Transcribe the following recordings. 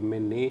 MNA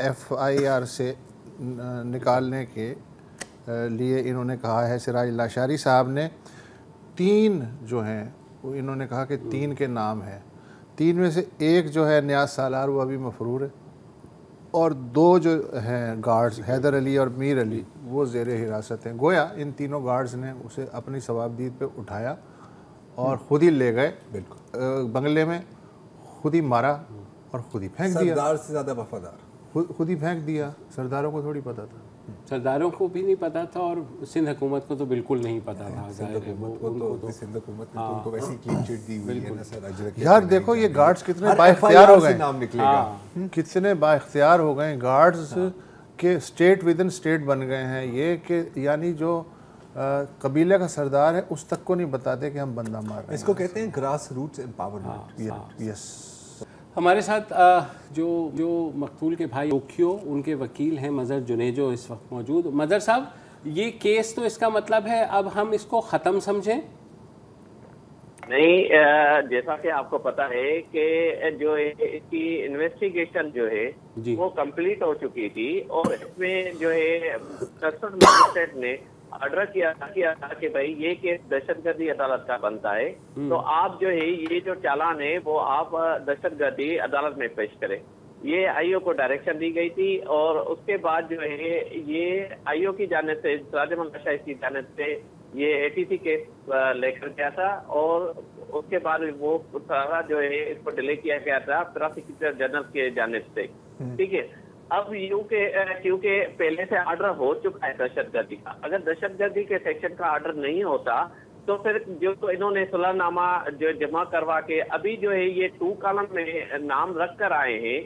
FIR سے نکالنے کے لیے انہوں نے کہا ہے، سراج لاشاری صاحب نے 3 جو ہیں وہ انہوں نے کہا کہ 3 کے نام ہیں، 3 میں سے ایک جو ہے نیاز سالار وہ ابھی مفرور ہے، اور 2 جو ہیں گارڈز حیدر علی اور میر علی وہ زیر حراست ہیں۔ گویا ان تینوں گارڈز نے اسے اپنی ثوابدید پہ اٹھایا اور خود ہی لے گئے بنگلے میں، خود ہی مارا اور خود ہی پھینک دیا۔ سردار سے زیادہ وفادار، خود ہی پھینک دیا۔ سرداروں کو تھوڑی پتہ تھا، سرداروں کو بھی نہیں پتا تھا اور سندھ حکومت کو تو بالکل نہیں پتا تھا۔ سندھ حکومت نے ان کو ویسی کلین چٹ دی ہوئی ہے نا سر اجرک۔ یار دیکھو یہ گارڈز کتنے با اختیار ہو گئے، نام نکلے گا، کتنے با اختیار ہو گئے گارڈز کہ اسٹیٹ ودن اسٹیٹ بن گئے ہیں یہ، کہ یعنی جو قبیلے کا سردار ہے اس تک کو نہیں بتاتے کہ ہم بندہ مار رہے ہیں۔ اس کو کہتے ہیں گراس روٹس امپاورمنٹ۔ یس، ہمارے ساتھ جو مقتول کے بھائی اوکھیو ان کے وکیل ہیں مظہر جنیجو اس وقت موجود۔ مظہر صاحب یہ کیس تو اس کا مطلب ہے اب ہم اس کو ختم سمجھیں؟ نہیں، جیسا کہ آپ کو پتا ہے کہ جو اس کی انویسٹیگیشن جو ہے وہ کمپلیٹ ہو چکی تھی، اور اس میں جو ہے کسٹمز مجسٹریٹ نے آرڈر کیا تھا کہ بھائی یہ کیس دہشت گردی عدالت کا بنتا ہے، تو آپ جو ہے یہ جو چالان ہے وہ آپ دہشت گردی عدالت میں پیش کریں۔ یہ آئی او کو ڈائریکشن دی گئی تھی، اور اس کے بعد جو ہے یہ آئی او کی جانب سے، سراج احمد شاہی کی جانب سے یہ ATC کیس لے کر گیا تھا، اور اس کے بعد وہ سارا جو ہے اس کو ڈیلے کیا گیا تھا پراسیکیوٹر جنرل کے جانب سے، ٹھیک ہے۔ اب کیونکہ پہلے سے آرڈر ہو چکا ہے دہشت گردی کا، اگر دہشت گردی کے سیکشن کا آرڈر نہیں ہوتا تو پھر جو انہوں نے صلاح نامہ جو جمع کروا کے ابھی جو ہے یہ 2 کالم میں نام رکھ کر آئے ہیں،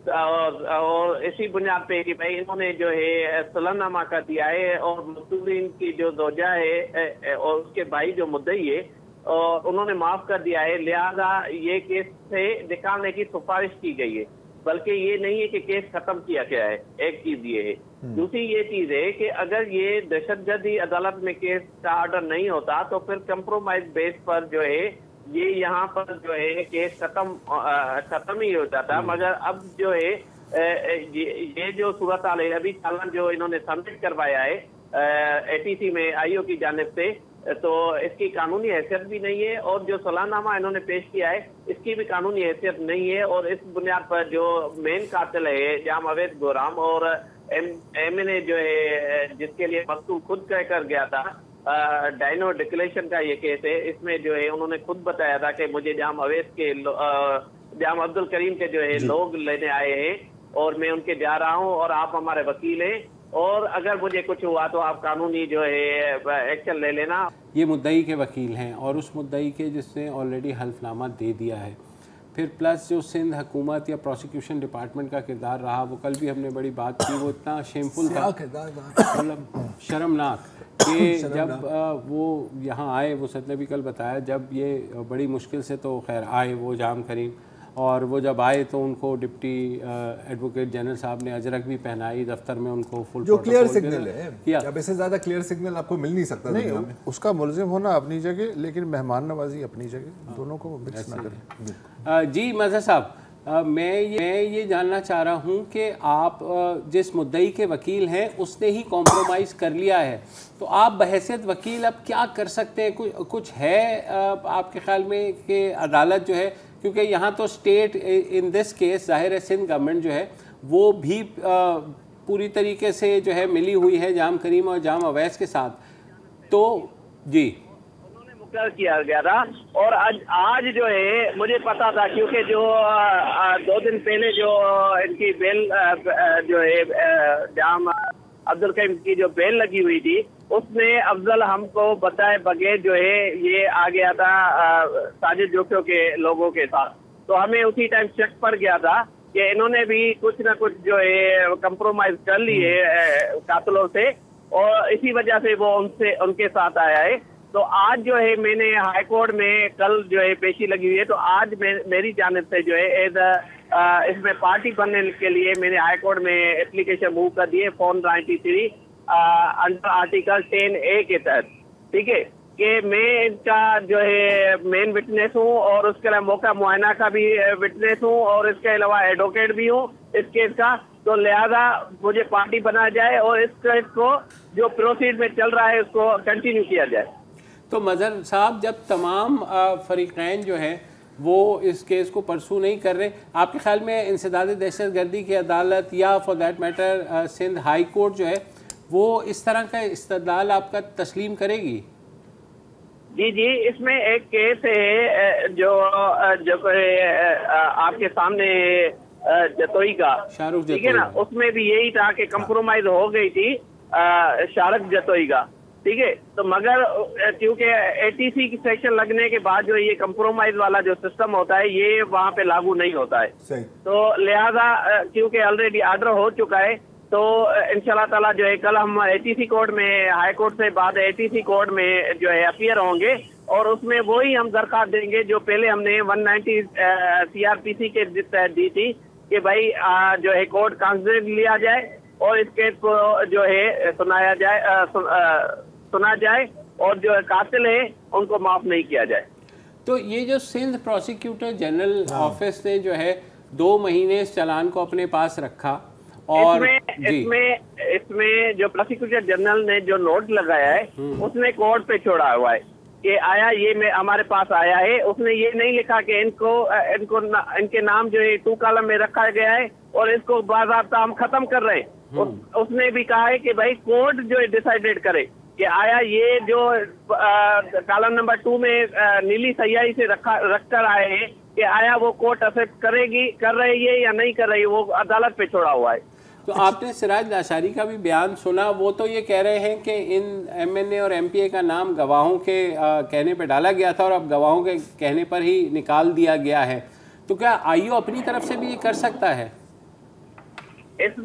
اور اسی بنیاد پہ کہ بھائی انہوں نے جو ہے صلاح نامہ کر دیا ہے، اور مقتولین کی جو زوجہ ہے اور اس کے بھائی جو مدعی ہے اور انہوں نے معاف کر دیا ہے، لہذا یہ کیس سے نکالنے کی سفارش کی گئی ہے، بلکہ یہ نہیں ہے کہ کیس ختم کیا گیا ہے۔ ایک چیز یہ ہے، دوسری یہ چیز ہے کہ اگر یہ دہشت گردی عدالت میں کیس کا آرڈر نہیں ہوتا تو پھر کمپرومائز بیس پر جو ہے یہ یہاں پر جو ہے کیس ختم ہی ہوتا تھا، مگر اب جو ہے یہ جو صورتحال ہے، ابھی چالان جو انہوں نے سبمٹ کروایا ہے ATC میں آئی او کی جانب سے، تو اس کی قانونی حیثیت بھی نہیں ہے، اور جو صلاح نامہ انہوں نے پیش کیا ہے اس کی بھی قانونی حیثیت نہیں ہے، اور اس بنیاد پر جو مین قاتل ہے جام اویس گورام اور MNA جو ہے جس کے لیے مقتول خود کہہ کر گیا تھا، ڈائنو ڈکلیشن کا یہ کیس ہے، اس میں جو ہے انہوں نے خود بتایا تھا کہ مجھے جام اویس کے جام عبد الکریم کے جو ہے لوگ لینے آئے ہیں اور میں ان کے جا رہا ہوں اور آپ ہمارے وکیل ہیں، اور اگر مجھے کچھ ہوا تو آپ قانونی جو ہے ایکشن لے لینا۔ یہ مدعی کے وکیل ہیں اور اس مدعی کے جس نے آلریڈی حلف نامہ دے دیا ہے، پھر پلس جو سندھ حکومت یا پروسیکیوشن ڈپارٹمنٹ کا کردار رہا، وہ کل بھی ہم نے بڑی بات کی، وہ اتنا شیمفل تھا، مطلب شرمناک، کہ جب وہ یہاں آئے، وہ سد نے بھی کل بتایا، جب یہ بڑی مشکل سے تو خیر آئے وہ جام کریم، اور وہ جب آئے تو ان کو ڈپٹی ایڈوکیٹ جنرل صاحب نے اجرک بھی پہنائی، دفتر میں ان کو فل جو کلیئر سگنل ہے، اب اس سے زیادہ کلیئر سگنل آپ کو مل نہیں سکتا دنیا میں۔ اس کا ملزم ہونا اپنی جگہ، لیکن مہمان نوازی اپنی جگہ، دونوں کو مکس نہ کریں۔ جی مظہر صاحب، میں یہ جاننا چاہ رہا ہوں کہ آپ جس مدعی کے وکیل ہیں اس نے ہی کمپرومائز کر لیا ہے، تو آپ بحیثیت وکیل اب کیا کر سکتے ہیں؟ کچھ ہے آپ کے خیال میں کہ عدالت جو ہے، کیونکہ یہاں تو اسٹیٹ ان دس کیس ظاہر ہے سندھ گورنمنٹ جو ہے وہ بھی پوری طریقے سے جو ہے ملی ہوئی ہے جام کریم اور جام اویس کے ساتھ، تو جی مقرر کیا گیا تھا، اور آج جو ہے مجھے پتا تھا، کیونکہ جو 2 دن پہلے جو ان کی بیل جو ہے جام عبد الکریم کی جو بیل لگی ہوئی تھی، اس میں افضل ہم کو بتائے بغیر جو ہے یہ آ گیا تھا ساجد جوکیو کے لوگوں کے ساتھ، تو ہمیں اسی ٹائم شک پڑ گیا تھا کہ انہوں نے بھی کچھ نہ کچھ جو ہے کمپرومائز کر لی ہے قاتلوں سے، اور اسی وجہ سے وہ ان کے ساتھ آیا ہے۔ تو آج جو ہے میں نے ہائی کورٹ میں کل جو ہے پیشی لگی ہوئی ہے، تو آج میری جانب سے جو ہے اس میں پارٹی بننے کے لیے میں نے ہائی کورٹ میں اپلیکیشن موو کر دی ہے فارم 93 انڈر آرٹیکل 10A کے تحت، ٹھیک ہے، کہ میں ان کا جو ہے مین وٹنس ہوں، اور اس کے علاوہ موقع معائنہ کا بھی وٹنس ہوں، اور اس کے علاوہ ایڈوکیٹ بھی ہوں اس کیس کا، تو لہذا مجھے پارٹی بنایا جائے اور اس کیس کو جو پروسیڈ میں چل رہا ہے اس کو کنٹینیو کیا جائے. تو مظہر صاحب جب تمام فریقین جو ہیں وہ اس کیس کو پرسو نہیں کر رہے, آپ کے خیال میں انسداد دہشت گردی کی عدالت یا for that matter Sindh high court جو ہے وہ اس طرح کا استدلال آپ کا تسلیم کرے گی؟ جی اس میں ایک کیس ہے جو آپ کے سامنے جتوئی کا, ٹھیک ہے نا, اس میں بھی یہی تھا کہ کمپرومائز ہو گئی تھی شارک جتوئی کا, ٹھیک ہے. تو مگر کیونکہ اے ٹی سی کی سیکشن لگنے کے بعد جو یہ کمپرومائز والا جو سسٹم ہوتا ہے یہ وہاں پہ لاگو نہیں ہوتا ہے. تو لہذا کیونکہ آلریڈی آرڈر ہو چکا ہے تو انشاءاللہ تعالیٰ جو ہے کل ہم اے ٹی سی کورٹ میں, ہائی کورٹ سے بعد اے ٹی سی کورٹ میں جو ہے اپیئر ہوں گے اور اس میں وہی ہم درخواست دیں گے جو پہلے ہم نے 190 سی آر پی سی کے تحت دی تھی کہ بھائی جو ہے کورٹ کانسیڈر لیا جائے اور اس کیس کو جو ہے سنا جائے اور جو قاتل ہے ان کو معاف نہیں کیا جائے. تو یہ جو سندھ پروسیکیوٹر جنرل آفس نے جو ہے 2 مہینے اس چلان کو اپنے پاس رکھا اور اس میں جو پروسیکیوٹر جنرل نے جو نوٹ لگایا ہے اس نے کورٹ پہ چھوڑا ہوا ہے کہ آیا یہ ہمارے پاس آیا ہے. اس نے یہ نہیں لکھا کہ ان کے نام جو ہے 2 کالم میں رکھا گیا ہے اور اس کو باضابطہ ہم ختم کر رہے ہیں. اس نے بھی کہا ہے کہ بھائی کورٹ جو ہے ڈیسائیڈڈ کرے کہ آیا یہ جو کالم نمبر 2 میں نیلی سیاہی سے رکھ کر آئے ہیں کہ آیا وہ کورٹ ایکسپٹ کر رہی ہے یا نہیں کر رہی ہے, وہ عدالت پہ چھوڑا ہوا ہے. تو آپ نے سراج لاشاری کا بھی بیان سنا, وہ تو یہ کہہ رہے ہیں کہ ان ایم این اے اور ایم پی اے کا نام گواہوں کے کہنے پہ ڈالا گیا تھا اور اب گواہوں کے کہنے پر ہی نکال دیا گیا ہے. تو کیا آئی او اپنی طرف سے بھی یہ کر سکتا ہے؟ اس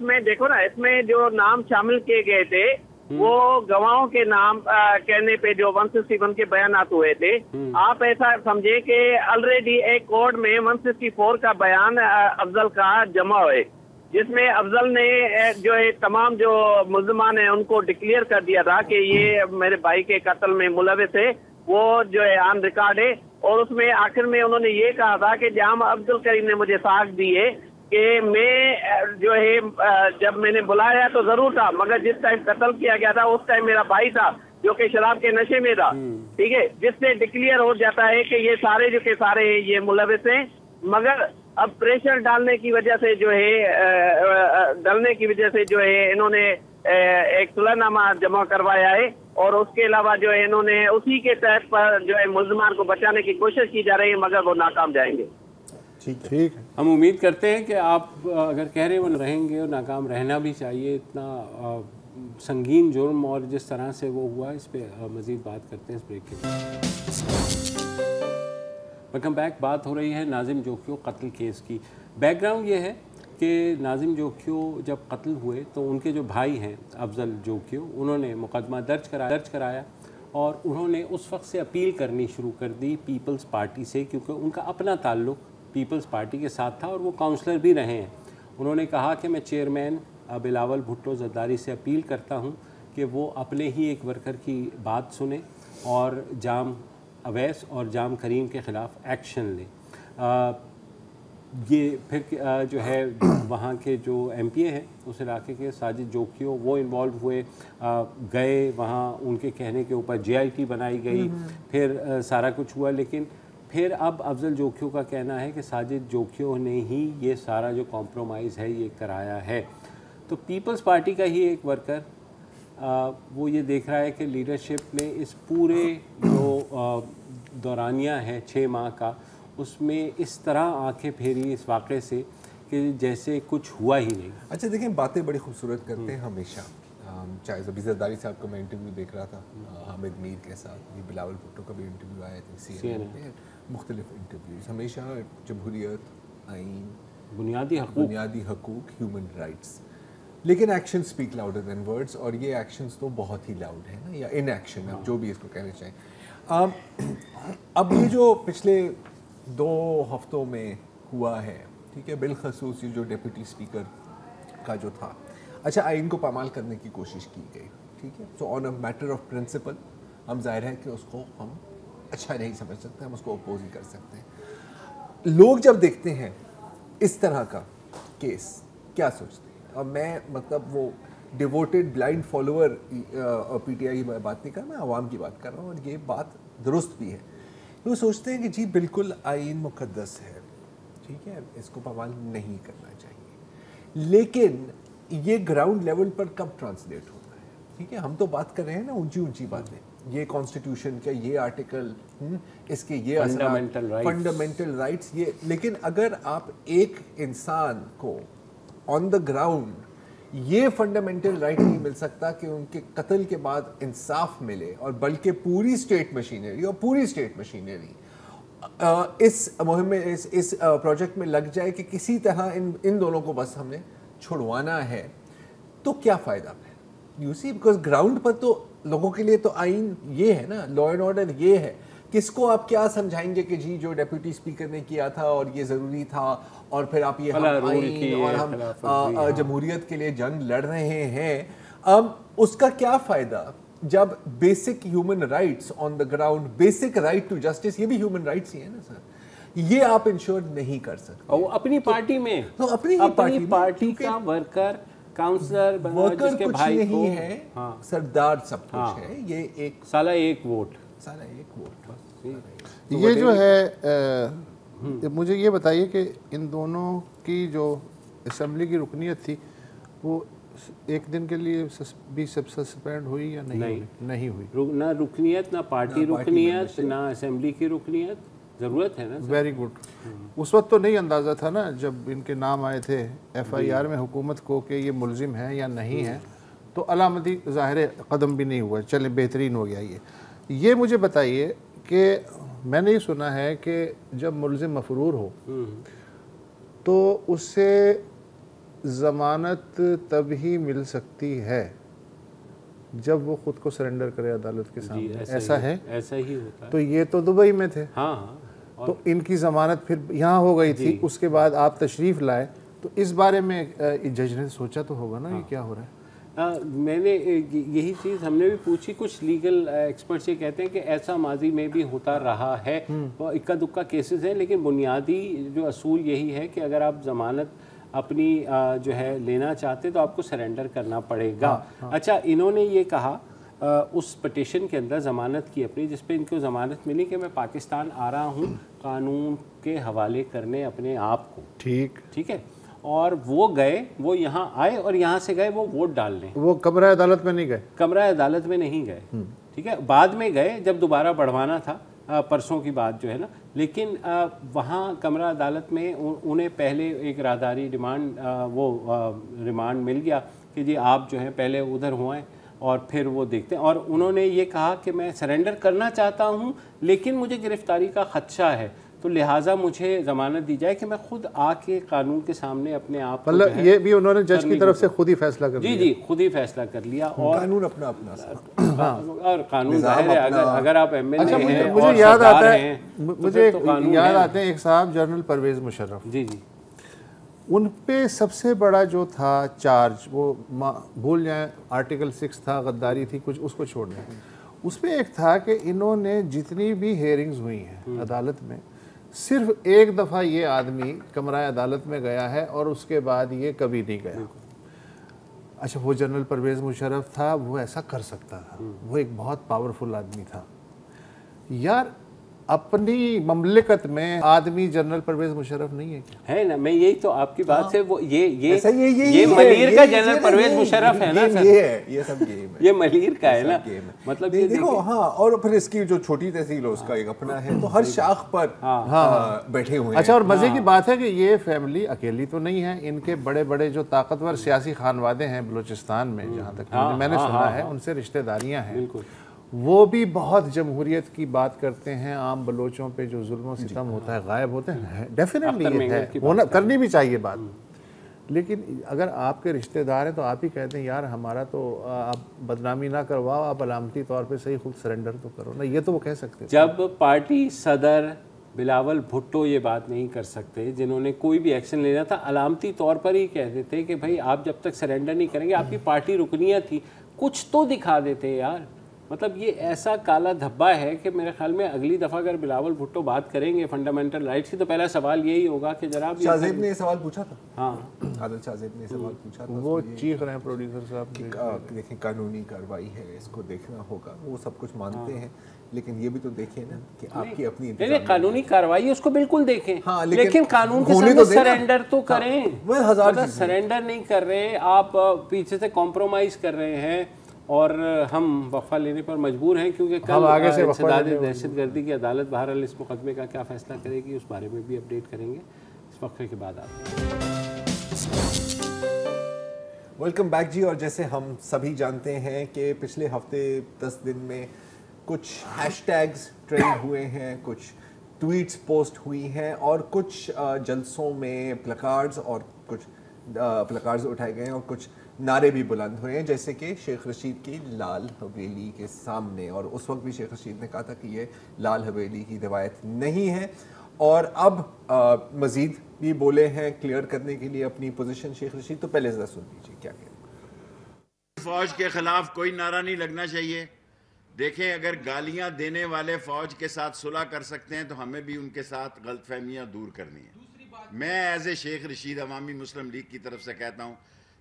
میں دیکھو نا, اس میں جو نام شامل کیے گئے تھے وہ گواہوں کے نام کہنے پہ جو 161 کے بیانات ہوئے تھے. آپ ایسا سمجھے کہ آلریڈی ایک کورٹ میں 164 کا بیان افضل کا جمع ہوئے جس میں افضل نے جو ہے تمام جو ملزمان ہیں ان کو ڈکلیئر کر دیا تھا کہ یہ میرے بھائی کے قتل میں ملوث ہے, وہ جو ہے آن ریکارڈ ہے. اور اس میں آخر میں انہوں نے یہ کہا تھا کہ جہاں عبد الکریم نے مجھے ساکھ دی ہے کہ میں جو ہے جب میں نے بلایا تو ضرور تھا مگر جس ٹائم قتل کیا گیا تھا اس ٹائم میرا بھائی تھا جو کہ شراب کے نشے میں تھا, ٹھیک ہے, جس سے ڈکلیئر ہو جاتا ہے کہ یہ سارے جو کہ سارے یہ ملوث ہیں. مگر اب پریشر ڈالنے کی وجہ سے جو ہے انہوں نے ایک صلح نامہ جمع کروایا ہے اور اس کے علاوہ جو ہے انہوں نے اسی کے تحت پر جو ہے ملزمان کو بچانے کی کوشش کی جا رہی ہے مگر وہ ناکام جائیں گے. ٹھیک ہے, ہم امید کرتے ہیں کہ آپ اگر کہہ رہے وہ رہیں گے اور ناکام رہنا بھی چاہیے. اتنا سنگین جرم اور جس طرح سے وہ ہوا اس پہ مزید بات کرتے ہیں اس بریک کے بعد. Welcome back. بات ہو رہی ہے ناظم جوکھیو قتل کیس کی. بیک گراؤنڈ یہ ہے کہ ناظم جوکھیو جب قتل ہوئے تو ان کے جو بھائی ہیں افضل جوکھیو انہوں نے مقدمہ درج کرایا اور انہوں نے اس وقت سے اپیل کرنی شروع کر دی پیپلز پارٹی سے, کیونکہ ان کا اپنا تعلق پیپلز پارٹی کے ساتھ تھا اور وہ کاؤنسلر بھی رہے ہیں. انہوں نے کہا کہ میں چیئرمین بلاول بھٹو زرداری سے اپیل کرتا ہوں کہ وہ اپنے ہی ایک ورکر کی بات سنیں اور جام اویس اور جام کریم کے خلاف ایکشن لیں. یہ پھر جو ہے وہاں کے جو ایم پی اے ہیں اس علاقے کے ساجد جوکھیو وہ انوالو ہوئے, گئے وہاں, ان کے کہنے کے اوپر جے آئی ٹی بنائی گئی, پھر سارا کچھ ہوا. لیکن پھر اب افضل جوکھیو کا کہنا ہے کہ ساجد جوکھیو نے ہی یہ سارا جو کمپرومائز ہے یہ کرایا ہے. تو پیپلز پارٹی کا ہی ایک ورکر وہ یہ دیکھ رہا ہے کہ لیڈرشپ نے اس پورے جو دورانیہ ہے 6 ماہ کا اس میں اس طرح آنکھیں پھیری اس واقعے سے کہ جیسے کچھ ہوا ہی نہیں. اچھا دیکھیں, باتیں بڑی خوبصورت کرتے ہیں ہمیشہ, چاہے ابھی زرداری صاحب کا میں انٹرویو دیکھ رہا تھا حامد میر کے ساتھ, یہ بلاول بھٹو کا بھی انٹرویو آیا تھا سی این این پہ, مختلف انٹرویوز, ہمیشہ جمہوریت, آئین, بنیادی حقوق, ہیومن رائٹس, لیکن action speak louder than words, اور یہ ایکشنز تو بہت ہی لاؤڈ ہیں نا, یا ان ایکشن, اب جو بھی اس کو کہنا چاہیں. اب یہ جو پچھلے 2 ہفتوں میں ہوا ہے, ٹھیک ہے, بالخصوص یہ جو ڈپٹی اسپیکر کا جو تھا, اچھا آئین کو پامال کرنے کی کوشش کی گئی, ٹھیک ہے, سو آن اے میٹر آف پرنسپل ہم ظاہر ہے کہ اس کو ہم اچھا نہیں سمجھ سکتے, ہم اس کو اپوز ہی کر سکتے ہیں. لوگ جب دیکھتے ہیں اس طرح کا کیس کیا سوچتے ہیں؟ اور میں مطلب وہ devoted blind follower P T I کی بات نہیں کر رہا، میں عوام کی بات کر رہا ہوں، اور یہ بات درست بھی ہے. وہ سوچتے ہیں کہ جی بالکل آئین مقدس ہے، ٹھیک ہے، اس کو پامال نہیں کرنا چاہیے، لیکن یہ گراؤنڈ لیول پر کب ٹرانسلیٹ ہوتا ہے؟ ٹھیک ہے، ہم تو بات کر رہے ہیں نا اونچی اونچی باتیں، یہ کانسٹیٹیوشن کا یہ آرٹیکل، اس کے یہ فنڈامنٹل رائٹس، یہ، لیکن اگر آپ ایک انسان کو آن دا گراؤنڈ یہ فنڈامنٹل رائٹ نہیں مل سکتا کہ ان کے قتل کے بعد انصاف ملے، اور بلکہ پوری اسٹیٹ مشینری اس مہم میں اس پروجیکٹ میں لگ جائے کہ کسی طرح ان دونوں کو بس ہم نے چھڑوانا ہے، تو کیا فائدہ ہے؟ یو سی، بیکاز گراؤنڈ پر تو لوگوں کے لیے تو آئین یہ ہے نا، لا اینڈ آرڈر یہ ہے. کس کو آپ کیا سمجھائیں گے کہ جی جو ڈیپوٹی اسپیکر نے کیا تھا اور یہ ضروری تھا، اور پھر آپ یہ آئین اور ہم جمہوریت کے لیے جنگ لڑ رہے ہیں، اس کا کیا فائدہ جب basic human rights on the ground, basic right to justice, یہ بھی ہیومن رائٹس ہی ہے نا سر، یہ آپ انشور نہیں کر سکتے. اور اپنی پارٹی میں، اپنی پارٹی کا ورکر، کاؤنسلر، ورکر کچھ نہیں ہے، سردار سب کچھ ہے. یہ ایک سالہ ایک ووٹ. یہ جو ہے مجھے یہ بتائیے کہ ان دونوں کی جو اسمبلی کی رکنیت تھی وہ ایک دن کے لیے بھی سسپینڈ ہوئی یا نہیں ہوئی؟ نہ رکنیت، نہ پارٹی رکنیت، نہ اسمبلی کی رکنیت. ضرورت ہے نا. Very good. اس وقت تو نہیں اندازہ تھا نا جب ان کے نام آئے تھے ایف آئی آر میں حکومت کو کہ یہ ملزم ہے یا نہیں ہے، تو علامتی ظاہر قدم بھی نہیں ہوا. چلیں بہترین ہو گیا. یہ مجھے بتائیے کہ میں نے یہ سنا ہے کہ جب ملزم مفرور ہو تو اس سے ضمانت تب ہی مل سکتی ہے جب وہ خود کو سرنڈر کرے عدالت کے سامنے. ایسا ہے؟ ایسا ہی ہوتا ہے. تو یہ تو دبئی میں تھے، تو ان کی ضمانت پھر یہاں ہو گئی تھی، اس کے بعد آپ تشریف لائے، تو اس بارے میں جج نے سوچا تو ہوگا نا یہ کیا ہو رہا ہے. میں نے یہی چیز ہم نے بھی پوچھی. کچھ لیگل ایکسپرٹس یہ کہتے ہیں کہ ایسا ماضی میں بھی ہوتا رہا ہے، اکا دکا کیسز ہیں، لیکن بنیادی جو اصول یہی ہے کہ اگر آپ ضمانت اپنی جو ہے لینا چاہتے تو آپ کو سرنڈر کرنا پڑے گا. اچھا، انہوں نے یہ کہا اس پٹیشن کے اندر ضمانت کی اپنی، جس پہ ان کو ضمانت ملی کہ میں پاکستان آ رہا ہوں قانون کے حوالے کرنے اپنے آپ کو. ٹھیک ہے. اور وہ گئے، وہ یہاں آئے اور یہاں سے گئے وہ ووٹ ڈالنے. وہ کمرہ عدالت میں نہیں گئے؟ کمرہ عدالت میں نہیں گئے. ٹھیک ہے، بعد میں گئے جب دوبارہ بڑھوانا تھا، پرسوں کی بات جو ہے نا. لیکن وہاں کمرہ عدالت میں انہیں پہلے ایک راہداری ریمانڈ مل گیا کہ جی آپ جو ہے پہلے ادھر ہوئیں اور پھر وہ دیکھتے ہیں. اور انہوں نے یہ کہا کہ میں سرنڈر کرنا چاہتا ہوں لیکن مجھے گرفتاری کا خدشہ ہے، تو لہٰذا مجھے ضمانت دی جائے کہ میں خود آ کے قانون کے سامنے اپنے آپ کو. یہ بھی انہوں نے جج کی طرف سے خود ہی فیصلہ کر لیا. جی خود ہی فیصلہ کر لیا. اور قانون اپنا اور قانون ظاہر ہے اگر آپ ایم ایل اے ہیں. مجھے یاد آتے ہیں ایک صاحب جنرل پرویز مشرف. جی ان پہ سب سے بڑا جو تھا چارج، وہ بھول جائیں آرٹیکل 6 تھا، غداری تھی کچھ، اس کو چھوڑ دیں. اس پہ ایک تھا کہ انہوں نے جتنی بھی ہیئرنگز ہوئی ہیں عدالت میں، صرف ایک دفعہ یہ آدمی کمرہ عدالت میں گیا ہے اور اس کے بعد یہ کبھی نہیں گیا. اچھا، وہ جنرل پرویز مشرف تھا، وہ ایسا کر سکتا تھا، وہ ایک بہت پاورفل آدمی تھا. یار اپنی مملکت میں آدمی جنرل پرویز مشرف نہیں ہے کیا؟ ہے نا. میں یہی تو آپ کی بات سے وہ یہ ملیر کا جنرل پرویز مشرف ہے نا سر. یہ سب گیم ہے، یہ ملیر کا ہے نا. مطلب یہ دیکھو. ہاں، اور پھر اس کی جو چھوٹی تحصیل اس کا ایک اپنا ہے، تو ہر شاخ پر بیٹھے ہوئے ہیں. اچھا، اور مزے کی بات ہے کہ یہ فیملی اکیلی تو نہیں ہے. ان کے بڑے بڑے جو طاقتور سیاسی خانوادے ہیں بلوچستان میں، جہاں تک میں نے سنا ہے، ان سے رشتہ داریاں ہیں. وہ بھی بہت جمہوریت کی بات کرتے ہیں. عام بلوچوں پہ جو ظلم و ستم ہوتا ہے غائب ہوتے ہیں. ڈیفینیٹلی یہ ہے، کرنی بھی چاہیے بات. لیکن اگر آپ کے رشتہ دار ہیں تو آپ ہی کہتے ہیں یار ہمارا تو آپ بدنامی نہ کرواؤ، آپ علامتی طور پہ صحیح خود سرنڈر تو کرو نا. یہ تو وہ کہہ سکتے ہیں. جب پارٹی صدر بلاول بھٹو یہ بات نہیں کر سکتے، جنہوں نے کوئی بھی ایکشن لینا تھا، علامتی طور پر ہی کہہ دیتے کہ بھائی آپ جب تک سرنڈر نہیں کریں گے، آپ کی پارٹی رکنیت تھی، کچھ تو دکھا دیتے یار. مطلب یہ ایسا کالا دھبا ہے کہ میرے خیال میں اگلی دفعہ اگر بلاول بھٹو بات کریں گے فنڈامنٹل رائٹس کی تو پہلا سوال یہی ہوگا کہ جناب شاہ زیب نے یہ سوال پوچھا تھا. ہاں عادل شاہ زیب نے یہ سوال پوچھا تھا, وہ چیخ رہے ہیں پروڈیوسر صاحب کہ دیکھیں قانونی کارروائی ہے, اس کو دیکھنا ہوگا. وہ سب کچھ مانتے ہیں, لیکن یہ بھی تو دیکھیں نا کہ آپ کی اپنی قانونی کارروائی اس کو بالکل دیکھیں, ہاں لیکن قانون کے سامنے سرنڈر تو کریں. سرنڈر نہیں کر رہے آپ, پیچھے سے کمپرومائز کر رہے ہیں, اور ہم وقفہ لینے پر مجبور ہیں کیونکہ کل انسداد دہشت گردی کی عدالت بہرحال اس مقدمے کا کیا فیصلہ کرے گی, اس بارے میں بھی اپڈیٹ کریں گے اس وقفے کے بعد. آپ ویلکم بیک جی. اور جیسے ہم سبھی جانتے ہیں کہ پچھلے ہفتے 10 دن میں کچھ ہیش ٹیگز ٹرینڈ ہوئے ہیں, کچھ ٹویٹس پوسٹ ہوئی ہیں, اور کچھ جلسوں میں پلکارڈز اٹھائے گئے ہیں, اور کچھ نعرے بھی بلند ہوئے ہیں, جیسے کہ شیخ رشید کی لال حویلی کے سامنے. اور اس وقت بھی شیخ رشید نے کہا تھا کہ یہ لال حویلی کی روایت نہیں ہے, اور اب مزید بھی بولے ہیں کلیئر کرنے کے لیے اپنی پوزیشن شیخ رشید. تو پہلے ذرا سن لیجیے کیا کہتے ہیں. فوج کے خلاف کوئی نعرہ نہیں لگنا چاہیے. دیکھیں, اگر گالیاں دینے والے فوج کے ساتھ صلح کر سکتے ہیں تو ہمیں بھی ان کے ساتھ غلط فہمیاں دور کرنی ہیں. میں ایز اے شیخ رشید عوامی مسلم لیگ کی طرف سے کہتا ہوں,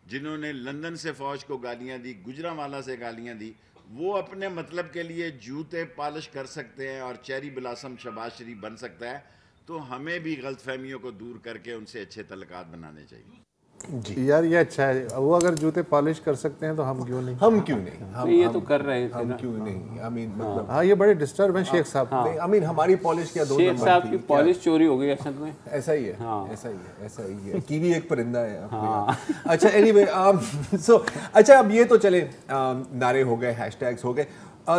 جنہوں نے لندن سے فوج کو گالیاں دی, گجرانوالہ سے گالیاں دی, وہ اپنے مطلب کے لیے جوتے پالش کر سکتے ہیں اور چیری بلاسم شہباز شریف بن سکتا ہے, تو ہمیں بھی غلط فہمیوں کو دور کر کے ان سے اچھے تعلقات بنانے چاہیے. جی یار یہ اچھا ہے, وہ اگر جوتے پالش کر سکتے ہیں تو ہم کیوں نہیں, یہ تو کر رہے تھے ہم کیوں نہیں. مطلب ہاں یہ بڑے ڈسٹرب ہیں شیخ صاحب. ہماری پالش کیا دو شیخ صاحب کی پالش چوری ہو گئی اصل میں. ایسا ہی ہے. کیوی ایک پرندہ ہے. اچھا اینی وے, اچھا اب یہ تو چلے, نعرے ہو گئے, ہیش ٹیگز ہو گئے.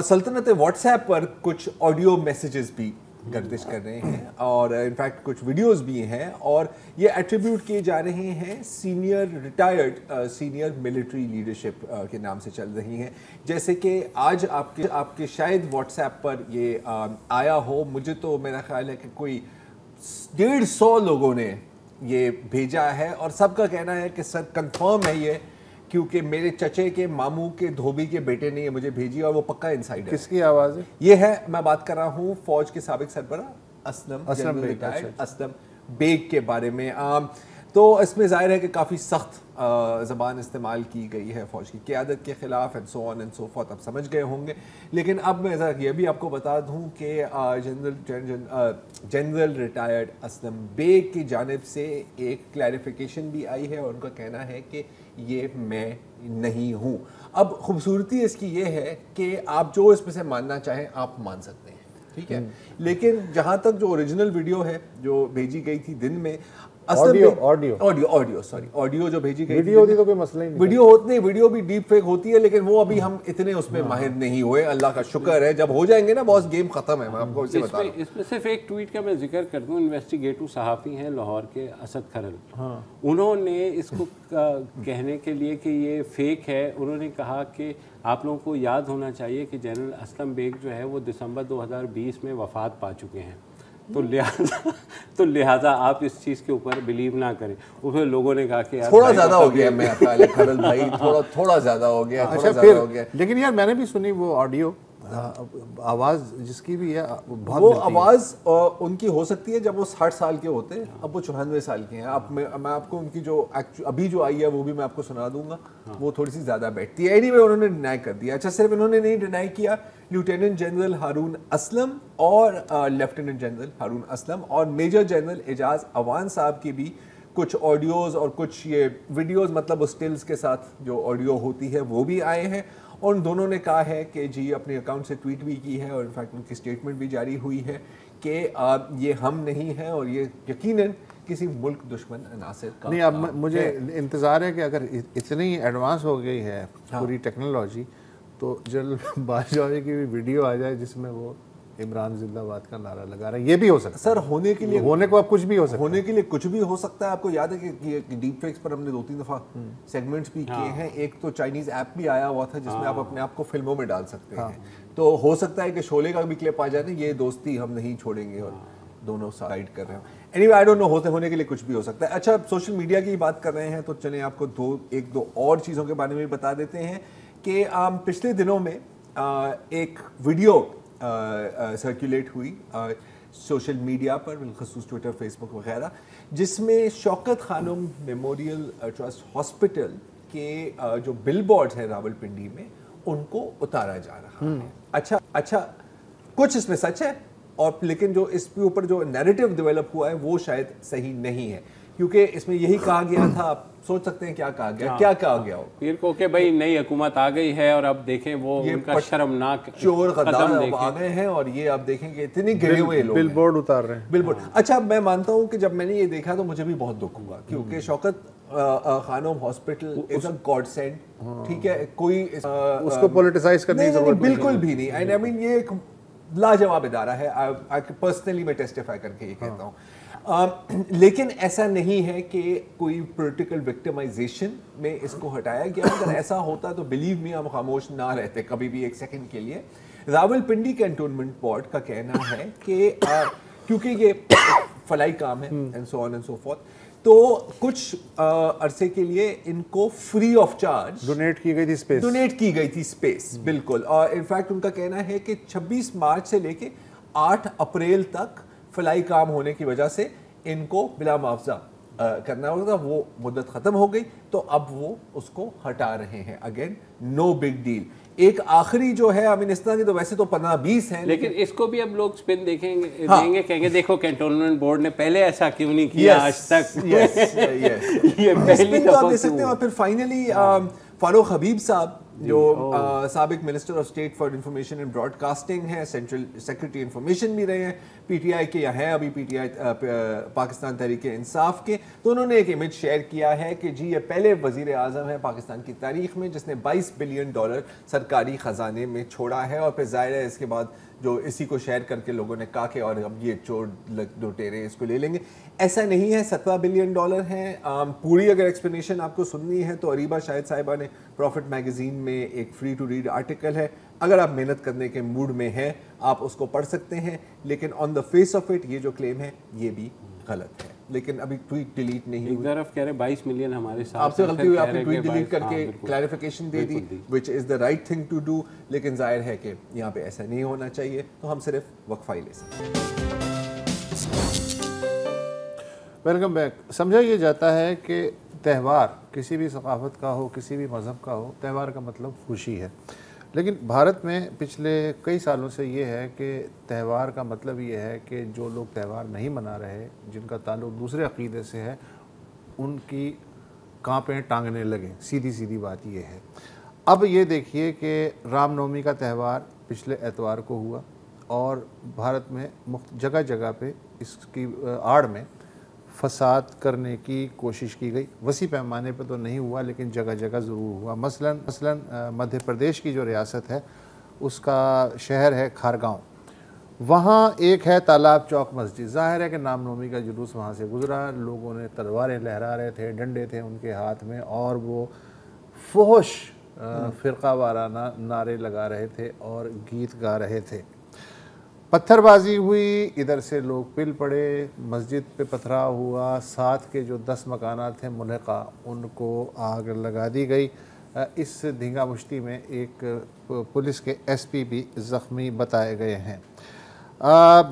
سلطنت واٹس ایپ پر کچھ آڈیو میسیجز بھی گردش کر رہے ہیں, اور انفیکٹ کچھ ویڈیوز بھی ہیں, اور یہ ایٹریبیوٹ کیے جا رہے ہیں سینئر ملٹری لیڈرشپ کے نام سے چل رہی ہیں. جیسے کہ آج آپ کے شاید واٹس ایپ پر یہ آیا ہو, مجھے تو میرا خیال ہے کہ کوئی 150 لوگوں نے یہ بھیجا ہے, اور سب کا کہنا ہے کہ سر کنفرم ہے یہ, کیونکہ میرے چچے کے ماموں کے دھوبی کے بیٹے نے یہ مجھے بھیجی, اور وہ پکا انسائڈر. کس کی آواز ہے یہ؟ ہے, میں بات کر رہا ہوں فوج کے سابق سربراہ اسلم بیگ کے بارے میں. تو اس میں ظاہر ہے کہ کافی سخت زبان استعمال کی گئی ہے فوج کی قیادت کے خلاف, and so on and so forth, آپ سمجھ گئے ہوں گے. لیکن اب میں ذرا یہ بھی آپ کو بتا دوں کہ جنرل ریٹائرڈ اسلم بیگ کی جانب سے ایک کلیریفیکیشن بھی آئی ہے, اور ان کا کہنا ہے کہ یہ میں نہیں ہوں. اب خوبصورتی اس کی یہ ہے کہ آپ جو اس میں سے ماننا چاہیں آپ مان سکتے ہیں, ٹھیک ہے, لیکن جہاں تک جو اوریجنل ویڈیو ہے جو بھیجی گئی تھی دن میں, آڈیو جو بھیجی گئی, ویڈیو ہوتی تو کوئی مسئلہ ہی نہیں. ویڈیو بھی ڈیپ فیک ہوتی ہے, لیکن وہ ابھی ہم اتنے اس میں ماہر نہیں ہوئے, اللہ کا شکر ہے. جب ہو جائیں گے نا باس, گیم ختم ہے. میں آپ کو اسے بتا رہا ہوں. اس میں صرف ایک ٹویٹ کا میں ذکر کر دوں. انویسٹیگیٹو صحافی ہیں لاہور کے اسد کھرل, انہوں نے اس کو کہنے کے لیے کہ یہ فیک ہے, انہوں نے کہا کہ آپ لوگوں کو یاد ہونا چاہیے کہ جنرل اسلم بیگ جو ہے وہ دسمبر 2020 میں وفات پا چکے ہیں, تو لہٰذا آپ اس چیز کے اوپر بلیو نہ کریں. اس میں لوگوں نے کہا کہ تھوڑا زیادہ ہو گیا, میں کھرل بھائی تھوڑا زیادہ ہو گیا. اچھا پھر, لیکن یار میں نے بھی سنی وہ آڈیو, آواز جس کی بھی ہے وہ آواز ان کی ہو سکتی ہے جب وہ 60 سال کے ہوتے ہیں, اب وہ 94 سال کے ہیں. اب میں آپ کو ان کی جو ابھی جو آئی ہے وہ بھی میں آپ کو سنا دوں گا, وہ تھوڑی سی زیادہ بیٹھتی ہے. اینی وے انہوں نے ڈینائی کر دیا. اچھا صرف انہوں نے نہیں ڈینائی کیا, لیفٹیننٹ جنرل ہارون اسلم اور لیفٹیننٹ جنرل ہارون اسلم اور میجر جنرل اعجاز عوان صاحب کی بھی کچھ آڈیوز اور کچھ یہ ویڈیوز, مطلب اسٹلز کے ساتھ جو آڈیو ہوتی ہے وہ بھی آئے ہیں. اور ان دونوں نے کہا ہے کہ جی اپنے اکاؤنٹ سے ٹویٹ بھی کی ہے, اور انفیکٹ ان کی اسٹیٹمنٹ بھی جاری ہوئی ہے کہ یہ ہم نہیں ہیں, اور یہ یقیناً کسی ملک دشمن عناصر کا نہیں. اب مجھے انتظار ہے کہ اگر اتنی ایڈوانس ہو گئی ہے پوری ٹیکنالوجی, تو جنرل باجوہ کی بھی ویڈیو آ جائے جس میں وہ عمران زندہ باد کا نعرہ لگا رہا ہے. یہ بھی ہو سکتا ہے سر, ہونے کے لیے کو اب کچھ بھی ہو سکتا ہے, ہونے کے لیے کچھ بھی ہو سکتا ہے. آپ کو یاد ہے کہ ڈیپ فیکس پر ہم نے 2-3 دفعہ سیگمنٹس بھی کیے ہیں. ایک تو چائنیز ایپ بھی آیا ہوا تھا جس میں آپ اپنے آپ کو فلموں میں ڈال سکتے ہیں. تو ہو سکتا ہے کہ شعلے کا بھی کلپ آ جائے نا, یہ دوستی ہم نہیں چھوڑیں گے, اور دونوں سائڈ کر رہے ہیں. Any way I don't know, ہونے کے لیے کچھ بھی ہو سکتا ہے. اچھا سوشل میڈیا کی بات کر رہے ہیں تو چلیں آپ کو ایک دو اور چیزوں کے بارے میں بتا دیتے ہیں کہ پچھلے دنوں میں ایک ویڈیو سرکولیٹ ہوئی سوشل میڈیا پر، بالخصوص ٹویٹر، فیس بک وغیرہ، جس میں شوکت خانم میموریل ٹرسٹ ہاسپٹل کے جو بل بورڈز ہیں راولپنڈی میں ان کو اتارا جا رہا ہے. اچھا کچھ اس میں سچ ہے، اور لیکن جو اس کے اوپر جو نیریٹو ڈیولپ ہوا ہے وہ شاید صحیح نہیں ہے، کیونکہ اس میں یہی کہا گیا تھا، آپ سوچ سکتے ہیں کیا کہا گیا، کیا کہا گیا ہو پیر کو کہ بھائی نئی حکومت آ گئی ہے اور اب دیکھیں وہ ان کا شرمناک چور غدار اب آ گئے ہیں، اور یہ آپ دیکھیں گے اتنے گرے ہوئے لوگ بل بورڈ اتار رہے ہیں. بل بورڈ. اچھا میں مانتا ہوں کہ جب میں نے یہ دیکھا تو مجھے بھی بہت دکھ ہوا، کیونکہ شوکت خانم hospital is a God send, ٹھیک ہے، کوئی اس کو پولیٹیسائز کرنے کی ضرورت بالکل بھی نہیں. اینڈ آئی مین یہ ایک لاجواب ادارہ ہے، پرسنلی میں ٹیسٹیفائی کر کے یہ کہتا ہوں. لیکن ایسا نہیں ہے کہ کوئی پولیٹیکل وکٹمائزیشن میں اس کو ہٹایا گیا. اگر ایسا ہوتا تو بلیو می ہم خاموش نہ رہتے کبھی بھی ایک سیکنڈ کے لیے. راولپنڈی کینٹونمنٹ بورڈ کا کہنا ہے کہ کیونکہ یہ فلاحی کام ہے and so on and so forth, تو کچھ عرصے کے لیے ان کو فری آف چارج ڈونیٹ کی گئی تھی اسپیس. بالکل. اور انفیکٹ ان کا کہنا ہے کہ 26 مارچ سے لے کے 8 اپریل تک فلاحی کام ہونے کی وجہ سے ان کو بلا معاوضہ کرنا ہوگا. وہ مدت ختم ہو گئی تو اب وہ اس کو ہٹا رہے ہیں. Again no big deal. ایک آخری جو ہے افغانستان کی تو ویسے تو 15-20 ہیں، لیکن اس کو بھی اب لوگ سپن دیں گے کہیں گے دیکھو کینٹونمنٹ بورڈ نے پہلے ایسا کیوں نہیں کیا آج تک. یہ پہلی تو آپ دیکھ سکتے ہیں. اور پھر فائنلی فاروق حبیب صاحب جو سابق minister of state for information and broadcasting ہیں، سینٹرل سیکرٹری انفارمیشن بھی رہے ہیں پی ٹی آئی کے، یا ہیں ابھی P T I Pakistan Tehreek Insaf کے، تو انہوں نے ایک امیج شیئر کیا ہے کہ جی یہ پہلے وزیر اعظم ہے پاکستان کی تاریخ میں جس نے $22 بلین سرکاری خزانے میں چھوڑا ہے. اور پھر ظاہر ہے اس کے بعد جو اسی کو شیئر کر کے لوگوں نے کہا کہ اور اب یہ چور لٹیرے اس کو لے لیں گے. ایسا نہیں ہے. $17 بلین ہیں. پوری اگر ایکسپلینیشن آپ کو سننی ہے تو اریبہ شاہد صاحبہ نے پروفٹ میگزین میں ایک فری ٹو ریڈ آرٹیکل ہے، اگر آپ محنت کرنے کے موڈ میں ہیں آپ اس کو پڑھ سکتے ہیں. لیکن آن دا فیس آف اٹ یہ جو کلیم ہے یہ بھی غلط ہے. لیکن ابھی ٹویٹ ڈیلیٹ نہیں ہوئی. ایک طرف کہہ رہے 22 ملین ہمارے ساتھ، آپ سے غلطی ہوئی، آپ نے ٹویٹ ڈیلیٹ کر کے clarification they the which is the right thing to do. لیکن ظاہر ہے کہ یہاں پہ ایسا نہیں ہونا چاہیے، تو ہم صرف وقفہ ہی لے سکتے ہیں. Welcome back. سمجھا یہ جاتا ہے کہ تہوار کسی بھی ثقافت کا ہو، کسی بھی مذہب کا ہو، تہوار کا مطلب خوشی ہے. لیکن بھارت میں پچھلے کئی سالوں سے یہ ہے کہ تہوار کا مطلب یہ ہے کہ جو لوگ تہوار نہیں منا رہے، جن کا تعلق دوسرے عقیدے سے ہے، ان کی کانپیں ٹانگنے لگیں. سیدھی بات یہ ہے. اب یہ دیکھیے کہ رام نومی کا تہوار پچھلے اتوار کو ہوا اور بھارت میں جگہ جگہ پہ اس کی آڑ میں فساد کرنے کی کوشش کی گئی. وسیع پیمانے پہ تو نہیں ہوا لیکن جگہ جگہ ضرور ہوا. مثلاً مدھیہ پردیش کی جو ریاست ہے اس کا شہر ہے کھارگاؤں. وہاں ایک ہے تالاب چوک مسجد. ظاہر ہے کہ رام نومی کا جلوس وہاں سے گزرا. لوگوں نے تلواریں لہرا رہے تھے، ڈنڈے تھے ان کے ہاتھ میں، اور وہ فحش فرقہ وارانہ نعرے لگا رہے تھے اور گیت گا رہے تھے. پتھر بازی ہوئی، ادھر سے لوگ پل پڑے، مسجد پہ پتھراؤ ہوا. ساتھ کے جو 10 مکانات تھے ملحقہ ان کو آگ لگا دی گئی. اس دھینگا مشتی میں ایک پولیس کے ایس پی بھی زخمی بتائے گئے ہیں.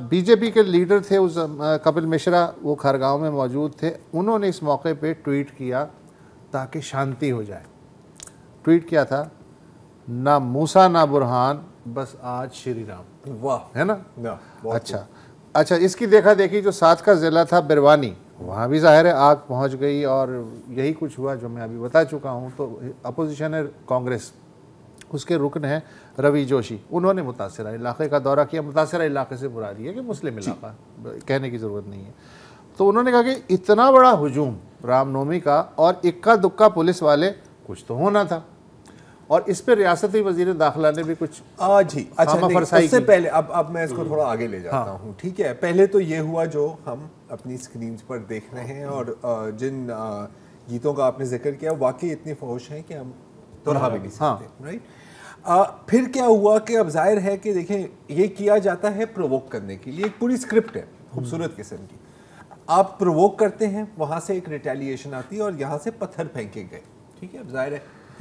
بی جے پی کے لیڈر تھے اس کپل مشرا، وہ کھارگاؤں میں موجود تھے. انہوں نے اس موقع پہ ٹویٹ کیا تاکہ شانتی ہو جائے. ٹویٹ کیا تھا، نہ موسیٰ نہ برہان، بس آج شری رام. واہ، ہے نا. اچھا اس کی دیکھا دیکھی جو ساتھ کا ضلع تھا بروانی، وہاں بھی ظاہر ہے آگ پہنچ گئی اور یہی کچھ ہوا جو میں ابھی بتا چکا ہوں. تو اپوزیشن ہے کانگریس، اس کے رکن ہیں روی جوشی. انہوں نے متاثرہ علاقے کا دورہ کیا. متاثرہ علاقے سے مراد یہ کہ مسلم علاقہ، کہنے کی ضرورت نہیں ہے. تو انہوں نے کہا کہ اتنا بڑا ہجوم رام نومی کا اور اکا دکا پولیس والے، کچھ تو ہونا تھا. اور اس پہ ریاستی وزیر داخلہ نے بھی کچھ جی اچھا اس سے پہلے اب میں اس کو تھوڑا آگے لے جاتا ہوں. ٹھیک ہے، پہلے تو یہ ہوا جو ہم اپنی اسکرینز پر دیکھ رہے ہیں، اور جن گیتوں کا آپ نے ذکر کیا واقعی اتنی فحش ہیں کہ ہم دہرا بھی نہیں سکتے. رائٹ. پھر کیا ہوا کہ اب ظاہر ہے کہ دیکھیں یہ کیا جاتا ہے پرووک کرنے کے لیے. ایک پوری اسکرپٹ ہے خوبصورت قسم کی. آپ پرووک کرتے ہیں، وہاں سے ایک ریٹیلیشن آتی ہے اور یہاں سے پتھر پھینکے گئے. ٹھیک ہے، اب ظاہر ہے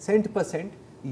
100%